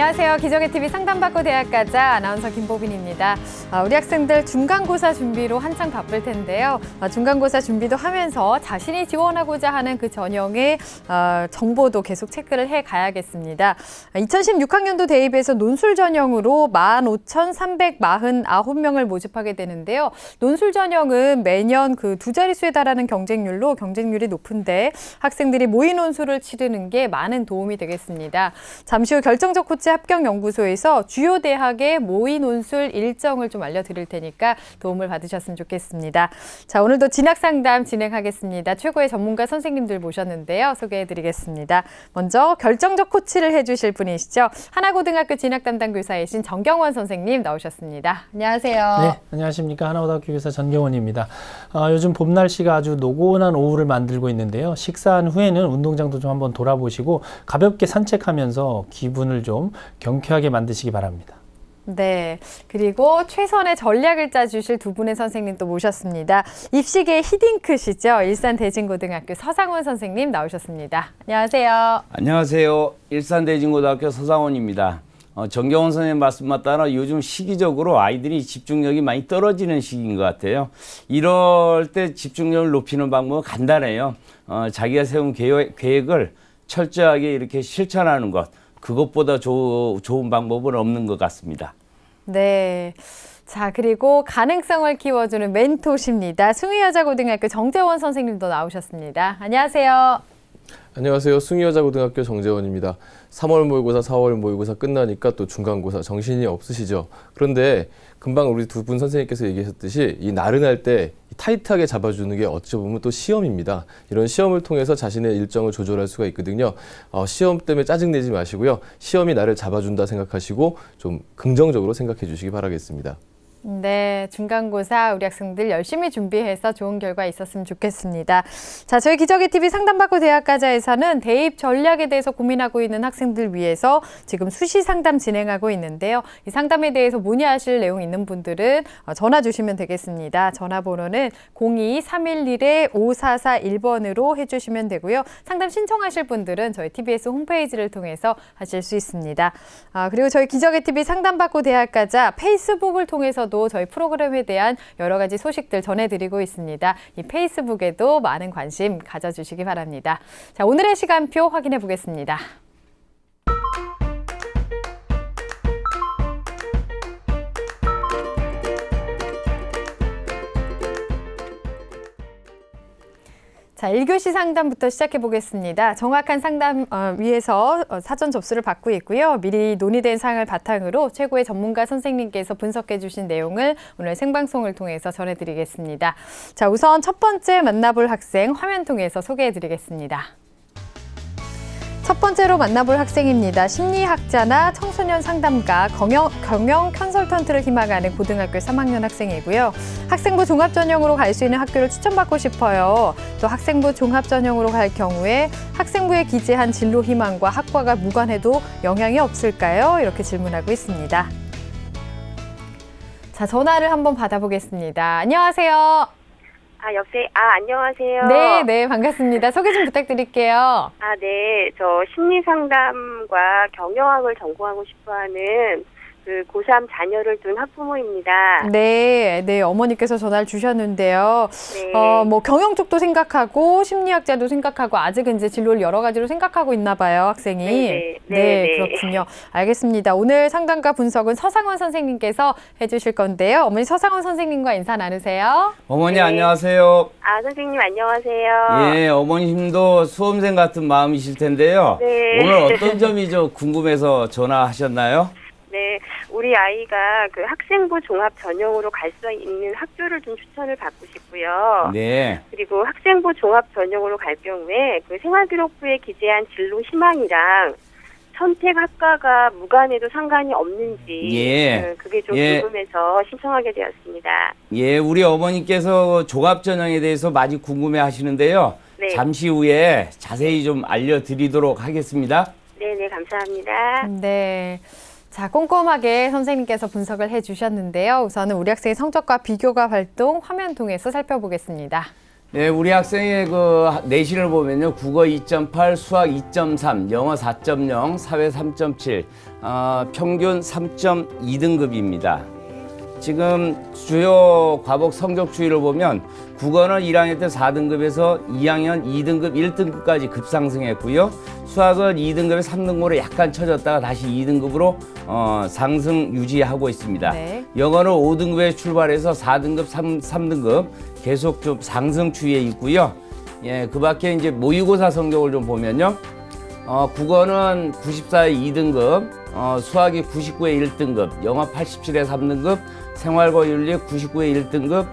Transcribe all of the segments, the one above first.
안녕하세요. 기적의 TV 상담받고 대학 가자 아나운서 김보빈입니다. 우리 학생들 중간고사 준비로 한창 바쁠 텐데요. 중간고사 준비도 하면서 자신이 지원하고자 하는 그 전형의 정보도 계속 체크를 해 가야겠습니다. 2016학년도 대입에서 논술 전형으로 15,349명을 모집하게 되는데요. 논술 전형은 매년 그 두 자릿수에 달하는 경쟁률이 높은데 학생들이 모의 논술을 치르는 게 많은 도움이 되겠습니다. 잠시 후 결정적 코치 합격연구소에서 주요 대학의 모의 논술 일정을 좀 알려드릴 테니까 도움을 받으셨으면 좋겠습니다. 자, 오늘도 진학 상담 진행하겠습니다. 최고의 전문가 선생님들 모셨는데요. 소개해드리겠습니다. 먼저 결정적 코치를 해주실 분이시죠. 하나고등학교 진학 담당 교사이신 전경원 선생님 나오셨습니다. 안녕하세요. 네, 안녕하십니까. 하나고등학교 교사 전경원입니다. 요즘 봄 날씨가 아주 노곤한 오후를 만들고 있는데요. 식사한 후에는 운동장도 좀 한번 돌아보시고 가볍게 산책하면서 기분을 좀 경쾌하게 만드시기 바랍니다. 네, 그리고 최선의 전략을 짜주실 두 분의 선생님 또 모셨습니다. 입시계의 히딩크시죠. 일산대진고등학교 서상원 선생님 나오셨습니다. 안녕하세요. 안녕하세요. 일산대진고등학교 서상원입니다. 정경원 선생님 말씀만 따라 요즘 시기적으로 아이들이 집중력이 많이 떨어지는 시기인 것 같아요. 이럴 때 집중력을 높이는 방법은 간단해요. 자기가 세운 계획을 철저하게 이렇게 실천하는 것. 그것보다 좋은 방법은 없는 것 같습니다. 네. 자, 그리고 가능성을 키워주는 멘토십니다. 숭의여자고등학교 정재원 선생님도 나오셨습니다. 안녕하세요. 안녕하세요. 숭의여자고등학교 정재원입니다. 3월 모의고사, 4월 모의고사 끝나니까 또 중간고사 정신이 없으시죠? 그런데 금방 우리 두 분 선생님께서 얘기하셨듯이 이 나른할 때 타이트하게 잡아주는 게 어찌 보면 또 시험입니다. 이런 시험을 통해서 자신의 일정을 조절할 수가 있거든요. 시험 때문에 짜증내지 마시고요. 시험이 나를 잡아준다 생각하시고 좀 긍정적으로 생각해 주시기 바라겠습니다. 네, 중간고사 우리 학생들 열심히 준비해서 좋은 결과 있었으면 좋겠습니다. 자, 저희 기적의 TV 상담받고 대학 가자에서는 대입 전략에 대해서 고민하고 있는 학생들 위해서 지금 수시 상담 진행하고 있는데요. 이 상담에 대해서 문의하실 내용 있는 분들은 전화 주시면 되겠습니다. 전화번호는 02-311-5441번으로 해주시면 되고요. 상담 신청하실 분들은 저희 TBS 홈페이지를 통해서 하실 수 있습니다. 그리고 저희 기적의 TV 상담받고 대학 가자 페이스북을 통해서도 저희 프로그램에 대한 여러 가지 소식들 전해드리고 있습니다. 이 페이스북에도 많은 관심 가져주시기 바랍니다. 자, 오늘의 시간표 확인해 보겠습니다. 자, 1교시 상담부터 시작해 보겠습니다. 정확한 상담 위해서 사전 접수를 받고 있고요. 미리 논의된 사항을 바탕으로 최고의 전문가 선생님께서 분석해 주신 내용을 오늘 생방송을 통해서 전해드리겠습니다. 자, 우선 첫 번째 만나볼 학생 화면 통해서 소개해 드리겠습니다. 첫 번째로 만나볼 학생입니다. 심리학자나 청소년 상담가, 경영 컨설턴트를 희망하는 고등학교 3학년 학생이고요. 학생부 종합 전형으로 갈 수 있는 학교를 추천받고 싶어요. 또 학생부 종합 전형으로 갈 경우에 학생부에 기재한 진로 희망과 학과가 무관해도 영향이 없을까요? 이렇게 질문하고 있습니다. 자, 전화를 한번 받아보겠습니다. 안녕하세요. 안녕하세요. 네, 반갑습니다. 소개 좀 부탁드릴게요. 네. 저 심리상담과 경영학을 전공하고 싶어하는 그 고3 자녀를 둔 학부모입니다. 네, 어머니께서 전화를 주셨는데요. 네. 뭐 경영 쪽도 생각하고 심리학자도 생각하고 아직은 이제 진로를 여러 가지로 생각하고 있나 봐요, 학생이. 네. 그렇군요. 알겠습니다. 오늘 상담과 분석은 서상원 선생님께서 해주실 건데요. 어머니 서상원 선생님과 인사 나누세요. 어머니 네. 안녕하세요. 선생님 안녕하세요. 예, 어머님도 수험생 같은 마음이실 텐데요. 네. 오늘 어떤 점이 좀 궁금해서 전화하셨나요? 네, 우리 아이가 그 학생부 종합 전형으로 갈 수 있는 학교를 좀 추천을 받고 싶고요. 네. 그리고 학생부 종합 전형으로 갈 경우에 그 생활기록부에 기재한 진로 희망이랑 선택 학과가 무관해도 상관이 없는지 예. 그게 좀 예. 궁금해서 신청하게 되었습니다. 예, 우리 어머니께서 종합 전형에 대해서 많이 궁금해 하시는데요. 네. 잠시 후에 자세히 좀 알려드리도록 하겠습니다. 네, 감사합니다. 네. 자, 꼼꼼하게 선생님께서 분석을 해주셨는데요. 우선은 우리 학생의 성적과 비교가 활동 화면 통해서 살펴보겠습니다. 네, 우리 학생의 그 내신을 보면요. 국어 2.8, 수학 2.3, 영어 4.0, 사회 3.7, 평균 3.2등급입니다. 지금 주요 과목 성적 추이를 보면 국어는 1학년 때 4등급에서 2학년 2등급, 1등급까지 급상승했고요. 수학은 2등급에 3등급으로 약간 처졌다가 다시 2등급으로 상승 유지하고 있습니다. 네. 영어는 5등급에 출발해서 4등급, 3등급 계속 좀 상승 추이에 있고요. 예, 그 밖에 이제 모의고사 성적을 좀 보면요. 국어는 94에 2등급, 수학이 99에 1등급, 영어 87에 3등급, 생활과 윤리 99에 1등급,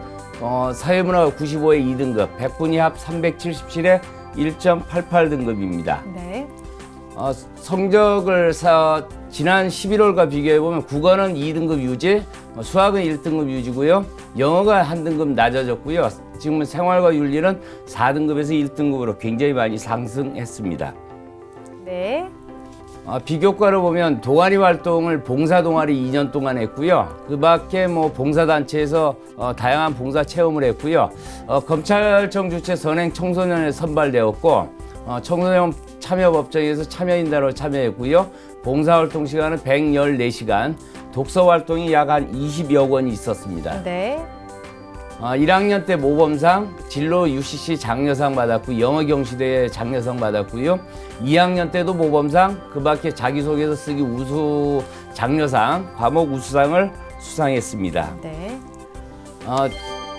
사회문화 95에 2등급, 백분위합 377에 1.88등급입니다. 네. 성적을 지난 11월과 비교해보면 국어는 2등급 유지, 수학은 1등급 유지고요. 영어가 한 등급 낮아졌고요. 지금은 생활과 윤리는 4등급에서 1등급으로 굉장히 많이 상승했습니다. 네. 비교과를 보면 동아리 활동을 봉사 동아리 2년 동안 했고요. 그 밖에 뭐 봉사단체에서 다양한 봉사 체험을 했고요. 검찰청 주최 선행 청소년에 선발되었고, 청소년 참여법정에서 참여인단으로 참여했고요. 봉사활동 시간은 114시간, 독서 활동이 약 한 20여 권이 있었습니다. 네. 1학년 때 모범상, 진로 UCC 장려상 받았고 영어 경시대회 장려상 받았고요. 2학년 때도 모범상, 그 밖에 자기소개서 쓰기 우수 장려상, 과목 우수상을 수상했습니다. 네.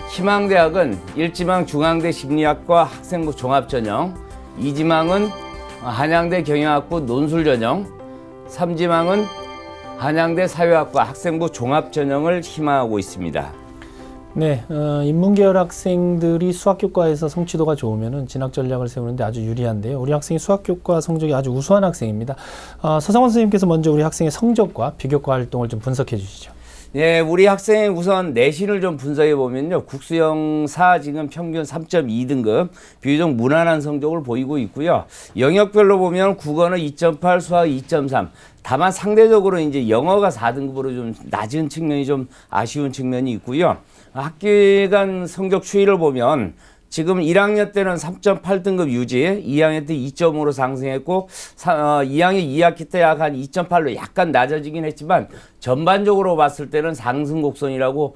희망대학은 1지망 중앙대 심리학과 학생부 종합전형, 2지망은 한양대 경영학부 논술전형, 3지망은 한양대 사회학과 학생부 종합전형을 희망하고 있습니다. 네, 인문계열 학생들이 수학교과에서 성취도가 좋으면 진학 전략을 세우는데 아주 유리한데요. 우리 학생이 수학교과 성적이 아주 우수한 학생입니다. 서상원 선생님께서 먼저 우리 학생의 성적과 비교과 활동을 좀 분석해 주시죠. 네, 우리 학생의 우선 내신을 좀 분석해 보면요. 국수영사 지금 평균 3.2등급, 비교적 무난한 성적을 보이고 있고요. 영역별로 보면 국어는 2.8, 수학 2.3. 다만 상대적으로 이제 영어가 4등급으로 좀 낮은 측면이 좀 아쉬운 측면이 있고요. 학기 간 성적 추이를 보면 지금 1학년 때는 3.8등급 유지, 2학년 때 2.5로 상승했고 2학년 2학기 때 약 한 2.8로 약간 낮아지긴 했지만 전반적으로 봤을 때는 상승 곡선이라고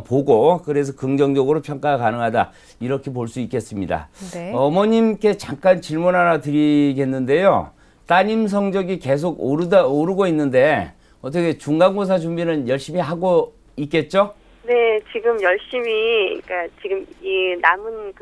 보고 그래서 긍정적으로 평가가 가능하다 이렇게 볼 수 있겠습니다. 네. 어머님께 잠깐 질문 하나 드리겠는데요. 따님 성적이 계속 오르고 있는데 어떻게 중간고사 준비는 열심히 하고 있겠죠? 네, 지금 열심히, 그러니까 지금 이 남은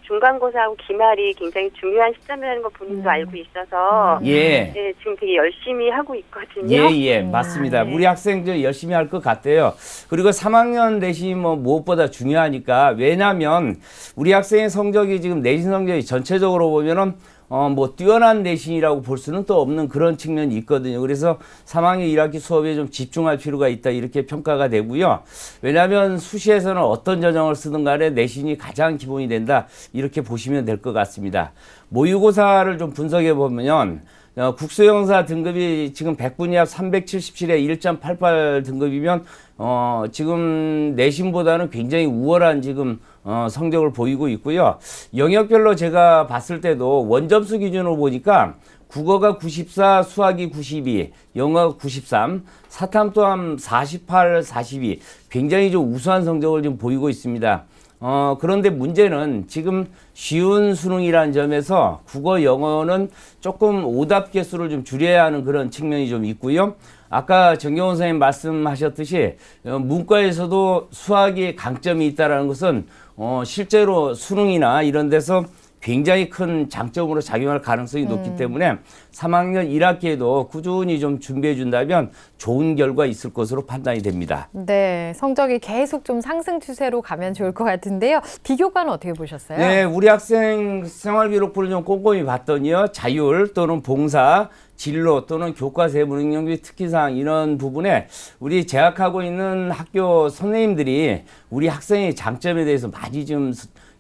중간고사하고 기말이 굉장히 중요한 시점이라는 거 본인도 알고 있어서, 예. 네, 지금 되게 열심히 하고 있거든요. 예, 맞습니다. 네. 우리 학생들 열심히 할 것 같아요. 그리고 3학년 내신이 뭐 무엇보다 중요하니까, 왜냐면 우리 학생의 성적이 지금 내신 성적이 전체적으로 보면은 뭐 뛰어난 내신이라고 볼 수는 또 없는 그런 측면이 있거든요. 그래서 3학년 1학기 수업에 좀 집중할 필요가 있다 이렇게 평가가 되고요. 왜냐하면 수시에서는 어떤 전형을 쓰든 간에 내신이 가장 기본이 된다 이렇게 보시면 될 것 같습니다. 모의고사를 좀 분석해 보면 국수영사 등급이 지금 백분위합 377에 1.88 등급이면 지금 내신보다는 굉장히 우월한 지금 성적을 보이고 있고요. 영역별로 제가 봤을 때도 원점수 기준으로 보니까 국어가 94, 수학이 92, 영어가 93, 사탐 또한 48, 42 굉장히 좀 우수한 성적을 좀 보이고 있습니다. 그런데 문제는 지금 쉬운 수능이라는 점에서 국어, 영어는 조금 오답 개수를 좀 줄여야 하는 그런 측면이 좀 있고요. 아까 정경훈 선생님 말씀하셨듯이 문과에서도 수학이 강점이 있다는 것은 실제로 수능이나 이런 데서 굉장히 큰 장점으로 작용할 가능성이 높기 때문에 3학년 1학기에도 꾸준히 좀 준비해 준다면 좋은 결과 있을 것으로 판단이 됩니다. 네, 성적이 계속 좀 상승 추세로 가면 좋을 것 같은데요. 비교과는 어떻게 보셨어요? 네, 우리 학생 생활기록부를 좀 꼼꼼히 봤더니요. 자율 또는 봉사, 진로 또는 교과세 문행연비 특기사항 이런 부분에 우리 재학하고 있는 학교 선생님들이 우리 학생의 장점에 대해서 많이 좀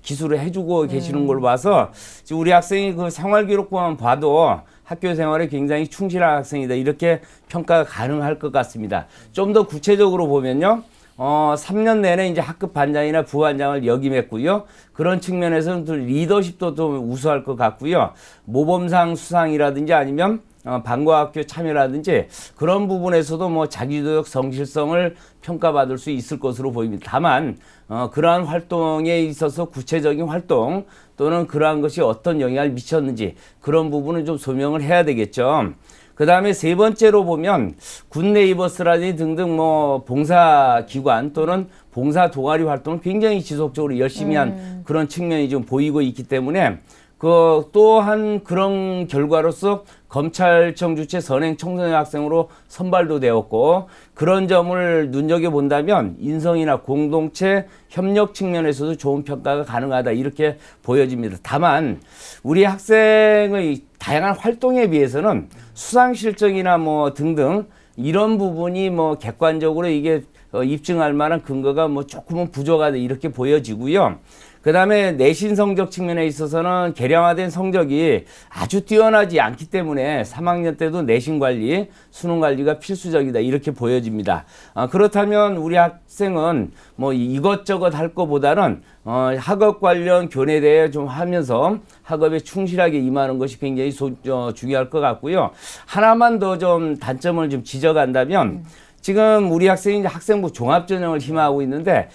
기술을 해주고 계시는 걸 봐서 지금 우리 학생이 그 생활기록부만 봐도 학교 생활에 굉장히 충실한 학생이다 이렇게 평가가 가능할 것 같습니다. 좀 더 구체적으로 보면요. 3년 내내 이제 학급 반장이나 부반장을 역임했고요. 그런 측면에서는 또 리더십도 좀 우수할 것 같고요. 모범상 수상이라든지 아니면 방과학교 참여라든지 그런 부분에서도 뭐 자기도적 성실성을 평가받을 수 있을 것으로 보입니다. 다만 그러한 활동에 있어서 구체적인 활동 또는 그러한 것이 어떤 영향을 미쳤는지 그런 부분은 좀 소명을 해야 되겠죠. 그 다음에 세 번째로 보면 굿네이버스라든지 등등 뭐 봉사기관 또는 봉사 동아리 활동을 굉장히 지속적으로 열심히 한 그런 측면이 좀 보이고 있기 때문에 그 또한 그런 결과로서 검찰청 주최 선행 청소년 학생으로 선발도 되었고 그런 점을 눈여겨본다면 인성이나 공동체 협력 측면에서도 좋은 평가가 가능하다 이렇게 보여집니다. 다만 우리 학생의 다양한 활동에 비해서는 수상 실적이나 뭐 등등 이런 부분이 뭐 객관적으로 이게 입증할 만한 근거가 뭐 조금은 부족하다 이렇게 보여지고요. 그 다음에 내신 성적 측면에 있어서는 개량화된 성적이 아주 뛰어나지 않기 때문에 3학년 때도 내신 관리, 수능 관리가 필수적이다 이렇게 보여집니다. 그렇다면 우리 학생은 뭐 이것저것 할 것보다는 학업 관련 교내대회 좀 하면서 학업에 충실하게 임하는 것이 굉장히 중요할 것 같고요. 하나만 더 좀 단점을 좀 지적한다면 지금 우리 학생이 이제 학생부 종합전형을 희망하고 있는데,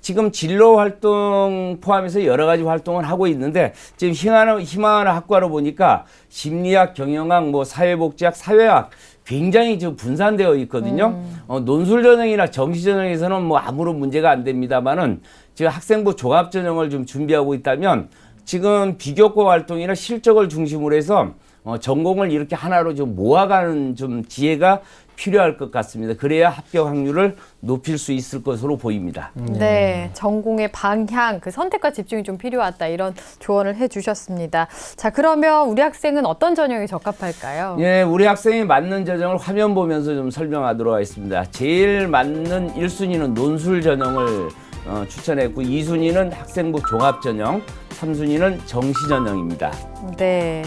지금 진로 활동 포함해서 여러 가지 활동을 하고 있는데, 지금 희망하는 학과로 보니까 심리학, 경영학, 뭐 사회복지학, 사회학 굉장히 지금 분산되어 있거든요. 논술전형이나 정시전형에서는 뭐 아무런 문제가 안 됩니다만은 지금 학생부 종합전형을 좀 준비하고 있다면 지금 비교과 활동이나 실적을 중심으로 해서 전공을 이렇게 하나로 좀 모아가는 좀 지혜가 필요할 것 같습니다. 그래야 합격 확률을 높일 수 있을 것으로 보입니다. 네, 전공의 방향, 그 선택과 집중이 좀 필요하다 이런 조언을 해주셨습니다. 자, 그러면 우리 학생은 어떤 전형이 적합할까요? 예, 우리 학생이 맞는 전형을 화면 보면서 좀 설명하도록 하겠습니다. 제일 맞는 1순위는 논술 전형을 추천했고 2순위는 학생부 종합 전형, 3순위는 정시 전형입니다. 네,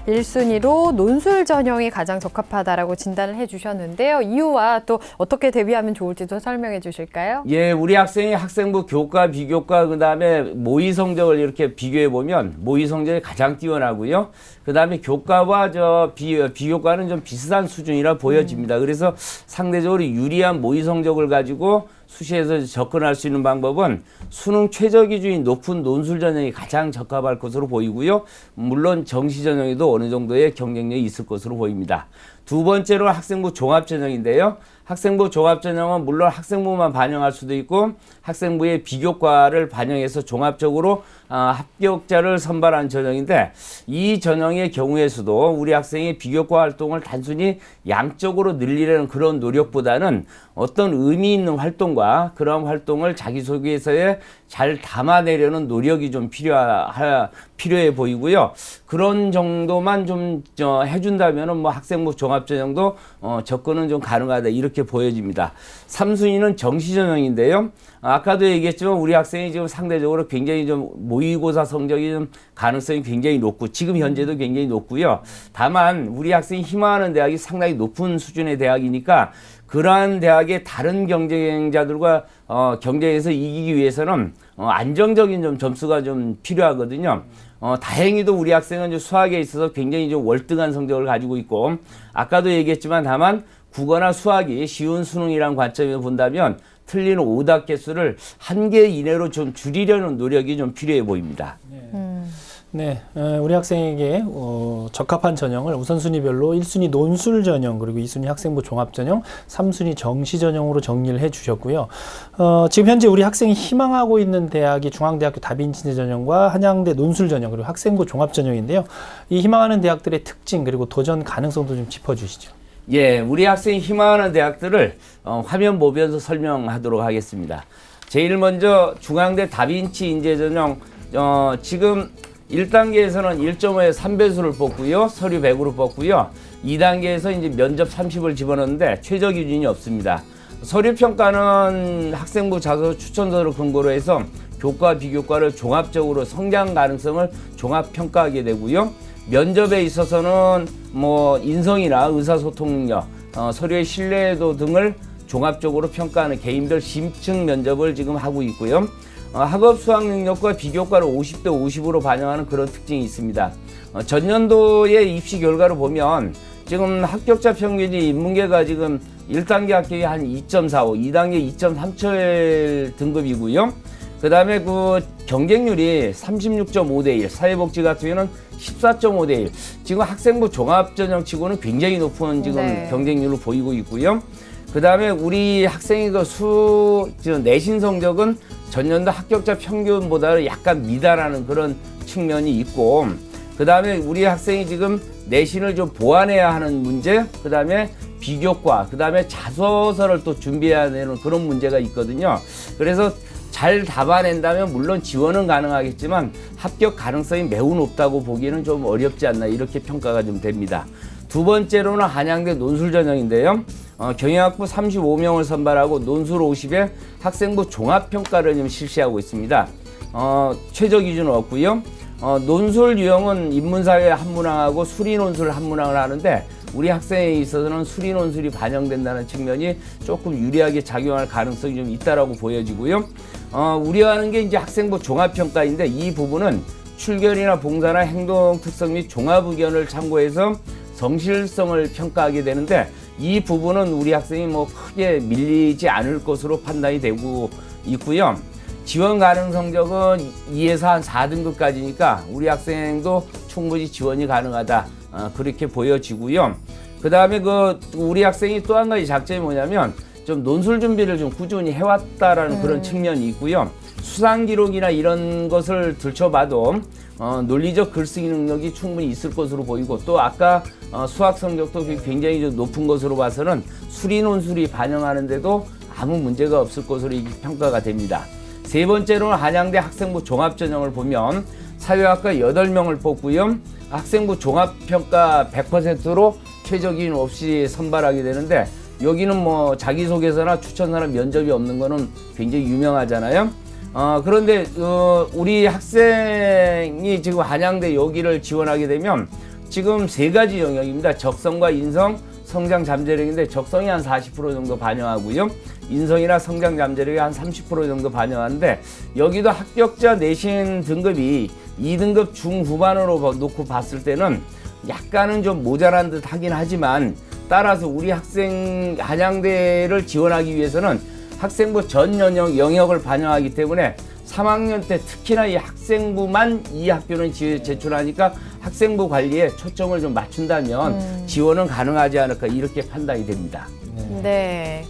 1순위로 논술 전형이 가장 적합하다라고 진단을 해주셨는데요. 이유와 또 어떻게 대비하면 좋을지도 설명해 주실까요? 예, 우리 학생이 학생부 교과, 비교과, 그 다음에 모의 성적을 이렇게 비교해 보면 모의 성적이 가장 뛰어나고요. 그 다음에 교과와 비교과는 좀 비슷한 수준이라 보여집니다. 그래서 상대적으로 유리한 모의 성적을 가지고 수시에서 접근할 수 있는 방법은 수능 최저 기준이 높은 논술 전형이 가장 적합할 것으로 보이고요. 물론 정시 전형에도 어느 정도의 경쟁력이 있을 것으로 보입니다. 두 번째로 학생부 종합 전형인데요. 학생부 종합 전형은 물론 학생부만 반영할 수도 있고 학생부의 비교과를 반영해서 종합적으로 합격자를 선발한 전형인데 이 전형의 경우에서도 우리 학생이 비교과 활동을 단순히 양적으로 늘리려는 그런 노력보다는 어떤 의미 있는 활동과 그런 활동을 자기소개서에 잘 담아내려는 노력이 좀 필요해 보이고요. 그런 정도만 좀 해준다면은 뭐 학생부 종합 전형도 접근은 좀 가능하다 이렇게 보여집니다. 3순위는 정시 전형인데요. 아까도 얘기했지만 우리 학생이 지금 상대적으로 굉장히 좀 모의고사 성적이 좀 가능성이 굉장히 높고 지금 현재도 굉장히 높고요. 다만 우리 학생이 희망하는 대학이 상당히 높은 수준의 대학이니까 그러한 대학의 다른 경쟁자들과 경쟁에서 이기기 위해서는 안정적인 좀 점수가 좀 필요하거든요. 다행히도 우리 학생은 좀 수학에 있어서 굉장히 좀 월등한 성적을 가지고 있고 아까도 얘기했지만 다만 국어나 수학이 쉬운 수능이란 관점에서 본다면 틀리는 오답 개수를 1개 이내로 좀 줄이려는 노력이 좀 필요해 보입니다. 네, 우리 학생에게 적합한 전형을 우선순위별로 1순위 논술 전형, 그리고 2순위 학생부 종합 전형, 3순위 정시 전형으로 정리를 해주셨고요. 지금 현재 우리 학생이 희망하고 있는 대학이 중앙대학교 다빈치 전형과 한양대 논술 전형, 그리고 학생부 종합 전형인데요. 이 희망하는 대학들의 특징 그리고 도전 가능성도 좀 짚어주시죠. 예, 우리 학생이 희망하는 대학들을 화면 보면서 설명하도록 하겠습니다. 제일 먼저 중앙대 다빈치 인재 전형, 지금 1단계에서는 1.5에 3배수를 뽑고요. 서류 100으로 뽑고요. 2단계에서 이제 면접 30을 집어넣는데 최저 기준이 없습니다. 서류 평가는 학생부 자소 추천서를 근거로 해서 교과, 비교과를 종합적으로 성장 가능성을 종합 평가하게 되고요. 면접에 있어서는 뭐 인성이나 의사소통 능력, 서류의 신뢰도 등을 종합적으로 평가하는 개인별 심층 면접을 지금 하고 있고요. 학업 수학 능력과 비교과를 50대 50으로 반영하는 그런 특징이 있습니다. 전년도의 입시 결과를 보면 지금 합격자 평균이 인문계가 지금 1단계 합격이 한 2.45, 2단계 2.37 등급이고요. 그 다음에 그 경쟁률이 36.5대 1, 사회복지 같은 경우는 14.5대 1. 지금 학생부 종합전형치고는 굉장히 높은 지금 네. 경쟁률을 보이고 있고요. 그 다음에 우리 학생의 그 내신 성적은 전년도 합격자 평균보다 약간 미달하는 그런 측면이 있고, 그 다음에 우리 학생이 지금 내신을 좀 보완해야 하는 문제, 그 다음에 비교과, 그 다음에 자소서를 또 준비해야 되는 그런 문제가 있거든요. 그래서 잘 답안낸다면 물론 지원은 가능하겠지만 합격 가능성이 매우 높다고 보기에는 좀 어렵지 않나, 이렇게 평가가 좀 됩니다. 두 번째로는 한양대 논술 전형인데요. 경영학부 35명을 선발하고 논술 50에 학생부 종합평가를 지금 실시하고 있습니다. 최저 기준은 없고요. 논술 유형은 인문사회 한 문항하고 수리 논술 한 문항을 하는데, 우리 학생에 있어서는 수리 논술이 반영된다는 측면이 조금 유리하게 작용할 가능성이 좀 있다라고 보여지고요. 우려하는 게 이제 학생부 종합평가인데, 이 부분은 출결이나 봉사나 행동 특성 및 종합 의견을 참고해서 성실성을 평가하게 되는데, 이 부분은 우리 학생이 뭐 크게 밀리지 않을 것으로 판단이 되고 있고요. 지원 가능 성적은 2에서 한 4등급까지니까 우리 학생도 충분히 지원이 가능하다, 그렇게 보여지고요. 그 다음에 우리 학생이 또 한 가지 장점이 뭐냐면 좀 논술 준비를 좀 꾸준히 해왔다라는 그런 측면이 있고요. 수상 기록이나 이런 것을 들춰봐도 논리적 글쓰기 능력이 충분히 있을 것으로 보이고, 또 아까 수학 성적도 굉장히 좀 높은 것으로 봐서는 수리 논술이 반영하는데도 아무 문제가 없을 것으로 평가가 됩니다. 세 번째로는 한양대 학생부 종합전형을 보면 사회학과 8명을 뽑고요. 학생부 종합평가 100%로 최저 기준 없이 선발하게 되는데, 여기는 뭐 자기소개서나 추천서나 면접이 없는 거는 굉장히 유명하잖아요. 그런데 우리 학생이 지금 한양대 여기를 지원하게 되면 지금 3가지 영역입니다. 적성과 인성, 성장 잠재력인데, 적성이 한 40% 정도 반영하고요. 인성이나 성장 잠재력이 한 30% 정도 반영하는데, 여기도 합격자 내신 등급이 2등급 중후반으로 놓고 봤을 때는 약간은 좀 모자란 듯 하긴 하지만, 따라서 우리 학생 한양대를 지원하기 위해서는 학생부 전 영역을 반영하기 때문에 3학년 때 특히나 이 학생부만 이 학교는 제출하니까 학생부 관리에 초점을 좀 맞춘다면 지원은 가능하지 않을까, 이렇게 판단이 됩니다. 네.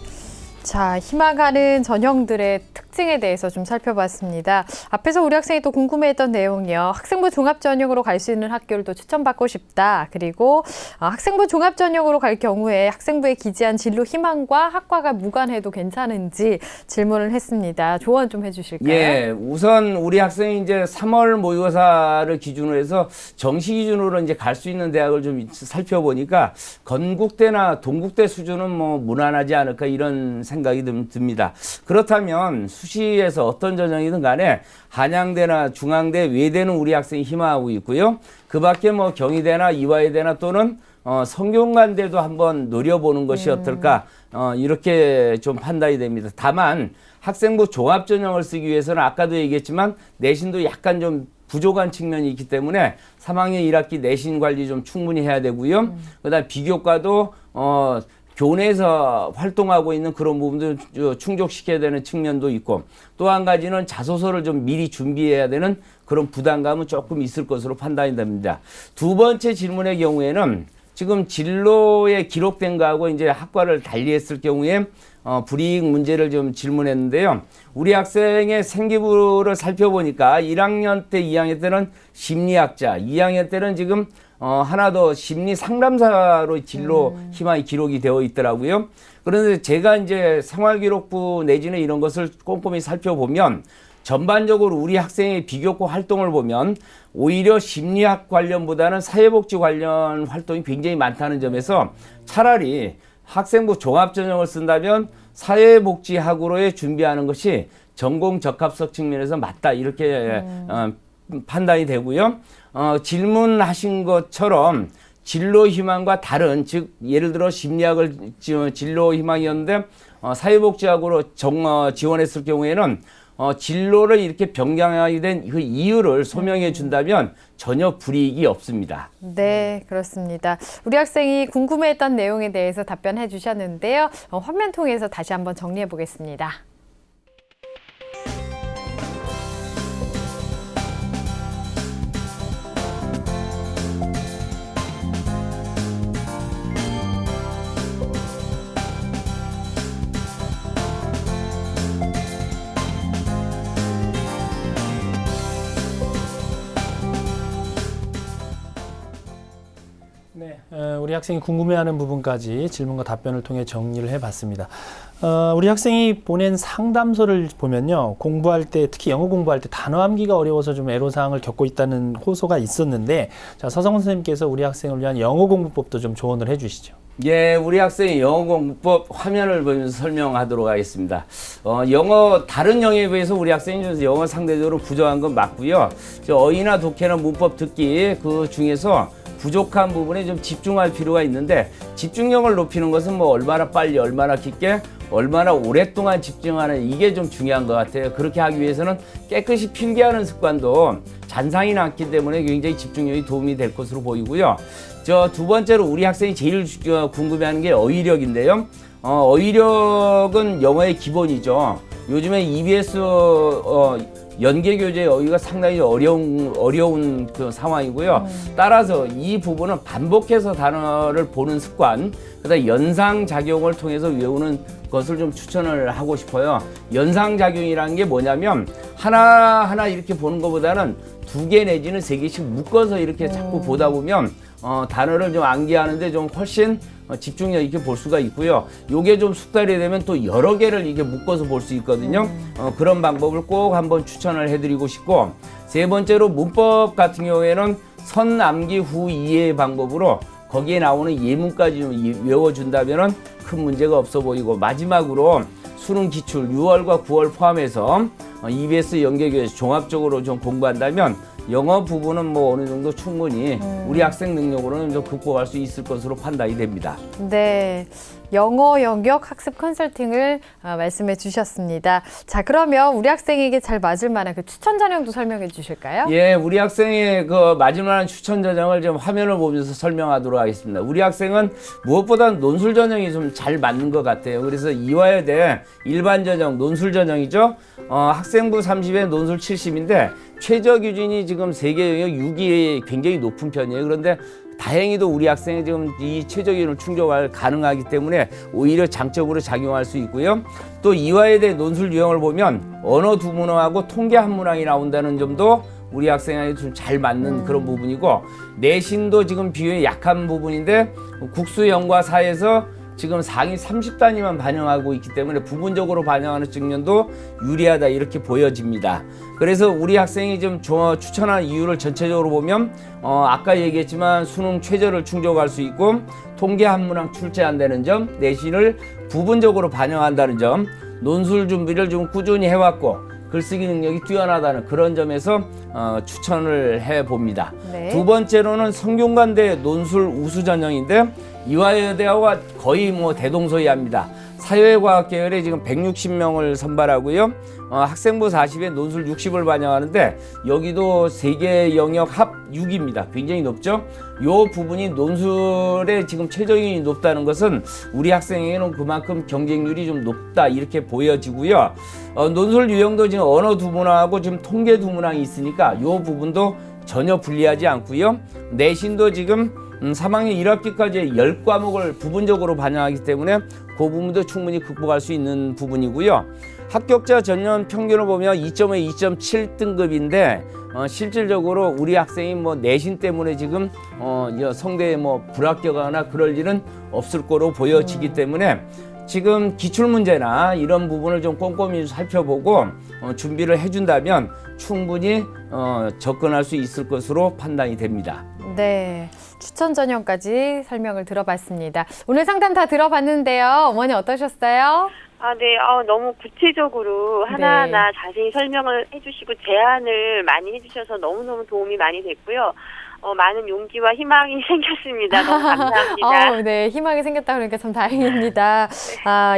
자, 희망하는 전형들의 특징에 대해서 좀 살펴봤습니다. 앞에서 우리 학생이 또 궁금해했던 내용이요. 학생부 종합전형으로 갈 수 있는 학교를 또 추천받고 싶다. 그리고 학생부 종합전형으로 갈 경우에 학생부에 기재한 진로 희망과 학과가 무관해도 괜찮은지 질문을 했습니다. 조언 좀 해주실까요? 예, 우선 우리 학생이 이제 3월 모의고사를 기준으로 해서 정시 기준으로 이제 갈 수 있는 대학을 좀 살펴보니까 건국대나 동국대 수준은 뭐 무난하지 않을까, 이런 생각이 듭니다. 그렇다면 수시에서 어떤 전형이든 간에 한양대나 중앙대, 외대는 우리 학생이 희망하고 있고요. 그 밖에 뭐 경희대나 이화여대나 또는 성균관대도 한번 노려보는 것이 어떨까, 이렇게 좀 판단이 됩니다. 다만 학생부 종합전형을 쓰기 위해서는 아까도 얘기했지만 내신도 약간 좀 부족한 측면이 있기 때문에 3학년 1학기 내신 관리 좀 충분히 해야 되고요. 그다음 비교과도 교내에서 활동하고 있는 그런 부분들 충족시켜야 되는 측면도 있고, 또 한 가지는 자소서를 좀 미리 준비해야 되는 그런 부담감은 조금 있을 것으로 판단이 됩니다. 두 번째 질문의 경우에는 지금 진로에 기록된 거하고 이제 학과를 달리했을 경우에 불이익 문제를 좀 질문했는데요. 우리 학생의 생기부를 살펴보니까 1학년 때, 2학년 때는 심리학자, 2학년 때는 지금 하나 더 심리 상담사로 진로 희망이 기록이 되어 있더라고요. 그런데 제가 이제 생활기록부 내지는 이런 것을 꼼꼼히 살펴보면 전반적으로 우리 학생의 비교과 활동을 보면 오히려 심리학 관련보다는 사회복지 관련 활동이 굉장히 많다는 점에서 차라리 학생부 종합전형을 쓴다면 사회복지학으로의 준비하는 것이 전공 적합성 측면에서 맞다, 이렇게 판단이 되고요. 질문하신 것처럼 진로 희망과 다른, 즉 예를 들어 심리학을 진로 희망이었는데 사회복지학으로 지원했을 경우에는 진로를 이렇게 변경하게 된 그 이유를 소명해 준다면 전혀 불이익이 없습니다. 네, 그렇습니다. 우리 학생이 궁금해했던 내용에 대해서 답변해 주셨는데요. 화면 통해서 다시 한번 정리해 보겠습니다. 네, 우리 학생이 궁금해하는 부분까지 질문과 답변을 통해 정리를 해봤습니다. 우리 학생이 보낸 상담서를 보면요, 공부할 때, 특히 영어 공부할 때 단어 암기가 어려워서 좀 애로사항을 겪고 있다는 호소가 있었는데, 자, 서성훈 선생님께서 우리 학생을 위한 영어 공부법도 좀 조언을 해주시죠. 예, 우리 학생의 영어 공부법 화면을 보면서 설명하도록 하겠습니다. 다른 영어에 비해서 우리 학생이 좀 영어 상대적으로 부족한 건 맞고요. 어휘나 독해나 문법 듣기 그 중에서 부족한 부분에 좀 집중할 필요가 있는데, 집중력을 높이는 것은 뭐 얼마나 빨리, 얼마나 깊게, 얼마나 오랫동안 집중하는, 이게 좀 중요한 것 같아요. 그렇게 하기 위해서는 깨끗이 필기하는 습관도 잔상이 남기 때문에 굉장히 집중력이 도움이 될 것으로 보이고요. 두 번째로 우리 학생이 제일 궁금해하는 게 어휘력인데요. 어휘력은 영어의 기본이죠. 요즘에 EBS 연계교재의 어휘가 상당히 어려운 그 상황이고요. 따라서 이 부분은 반복해서 단어를 보는 습관, 그다음 연상작용을 통해서 외우는 것을 좀 추천을 하고 싶어요. 연상작용이라는 게 뭐냐면 하나하나 이렇게 보는 것보다는 2개 내지는 3개씩 묶어서 이렇게 자꾸 보다 보면 단어를 좀 암기하는데 좀 훨씬 집중력 있게 볼 수가 있고요. 요게 좀 숙달이 되면 또 여러 개를 이게 묶어서 볼 수 있거든요. 그런 방법을 꼭 한번 추천을 해드리고 싶고, 세 번째로 문법 같은 경우에는 선 암기 후 이해 방법으로 거기에 나오는 예문까지 좀 외워준다면 큰 문제가 없어 보이고, 마지막으로 수능 기출 6월과 9월 포함해서 EBS 연계교재 종합적으로 좀 공부한다면 영어 부분은 뭐 어느 정도 충분히 우리 학생 능력으로는 좀 극복할 수 있을 것으로 판단이 됩니다. 네, 영어 영역 학습 컨설팅을 말씀해 주셨습니다. 자, 그러면 우리 학생에게 잘 맞을 만한 그 추천 전형도 설명해 주실까요? 예, 우리 학생의 그 마지막 추천 전형을 좀 화면을 보면서 설명하도록 하겠습니다. 우리 학생은 무엇보다 논술 전형이 좀 잘 맞는 것 같아요. 그래서 이화여대 일반 전형, 논술 전형이죠. 학생부 30에 논술 70인데 최저 기준이 지금 세계 영역 6위 굉장히 높은 편이에요. 그런데 다행히도 우리 학생이 지금 이 최저 기준을 충족할 가능하기 때문에 오히려 장점으로 작용할 수 있고요. 또 이화여대 논술 유형을 보면 언어 두 문항하고 통계 한 문항이 나온다는 점도 우리 학생에게 좀 잘 맞는 그런 부분이고, 내신도 지금 비율이 약한 부분인데 국수 영과 사에서 지금 상위 30단위만 반영하고 있기 때문에 부분적으로 반영하는 측면도 유리하다, 이렇게 보여집니다. 그래서 우리 학생이 좀 추천한 이유를 전체적으로 보면 아까 얘기했지만 수능 최저를 충족할 수 있고, 통계 한 문항 출제한다는 점, 내신을 부분적으로 반영한다는 점, 논술 준비를 좀 꾸준히 해왔고 글쓰기 능력이 뛰어나다는 그런 점에서 추천을 해봅니다. 네. 두 번째로는 성균관대 논술 우수 전형인데 이화여대와 거의 뭐 대동소이합니다. 사회과학 계열에 지금 160명을 선발하고요. 학생부 40에 논술 60을 반영하는데 여기도 세계 영역 합 6입니다. 굉장히 높죠. 요 부분이 논술에 지금 최저임이 높다는 것은 우리 학생에게는 그만큼 경쟁률이 좀 높다, 이렇게 보여지고요. 논술 유형도 지금 언어 두 문항하고 지금 통계 두 문항이 있으니까 요 부분도 전혀 불리하지 않고요. 내신도 지금 3학년 1학기까지 10과목을 부분적으로 반영하기 때문에 그 부분도 충분히 극복할 수 있는 부분이고요. 합격자 전년 평균을 보면 2.5, 2.7등급인데 실질적으로 우리 학생이 뭐 내신 때문에 지금 성대에 뭐 불합격하거나 그럴 일은 없을 거로 보여지기 때문에 지금 기출문제나 이런 부분을 좀 꼼꼼히 살펴보고 준비를 해준다면 충분히 접근할 수 있을 것으로 판단이 됩니다. 네, 추천 전형까지 설명을 들어봤습니다. 오늘 상담 다 들어봤는데요. 어머니 어떠셨어요? 네. 너무 구체적으로 하나하나 자세히 설명을 해주시고 제안을 많이 해주셔서 너무너무 도움이 많이 됐고요. 많은 용기와 희망이 생겼습니다. 너무 감사합니다. 네, 희망이 생겼다 그러니까 참 다행입니다.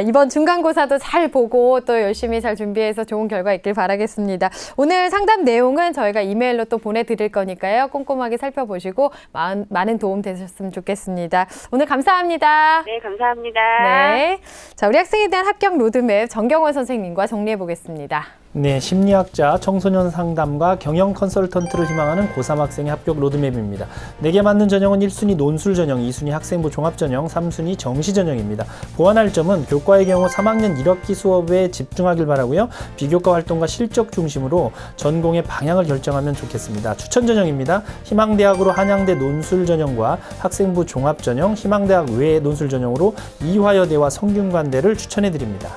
이번 중간고사도 잘 보고 또 열심히 잘 준비해서 좋은 결과 있길 바라겠습니다. 오늘 상담 내용은 저희가 이메일로 또 보내드릴 거니까요. 꼼꼼하게 살펴보시고 많은 도움 되셨으면 좋겠습니다. 오늘 감사합니다. 네, 감사합니다. 네. 자, 우리 학생에 대한 합격 로드맵 정경원 선생님과 정리해 보겠습니다. 네, 심리학자, 청소년 상담가, 경영 컨설턴트를 희망하는 고3 학생의 합격 로드맵입니다. 내게 맞는 전형은 1순위 논술 전형, 2순위 학생부 종합 전형, 3순위 정시 전형입니다. 보완할 점은 교과의 경우 3학년 1학기 수업에 집중하길 바라고요. 비교과 활동과 실적 중심으로 전공의 방향을 결정하면 좋겠습니다. 추천 전형입니다. 희망대학으로 한양대 논술 전형과 학생부 종합 전형, 희망대학 외 논술 전형으로 이화여대와 성균관대를 추천해 드립니다.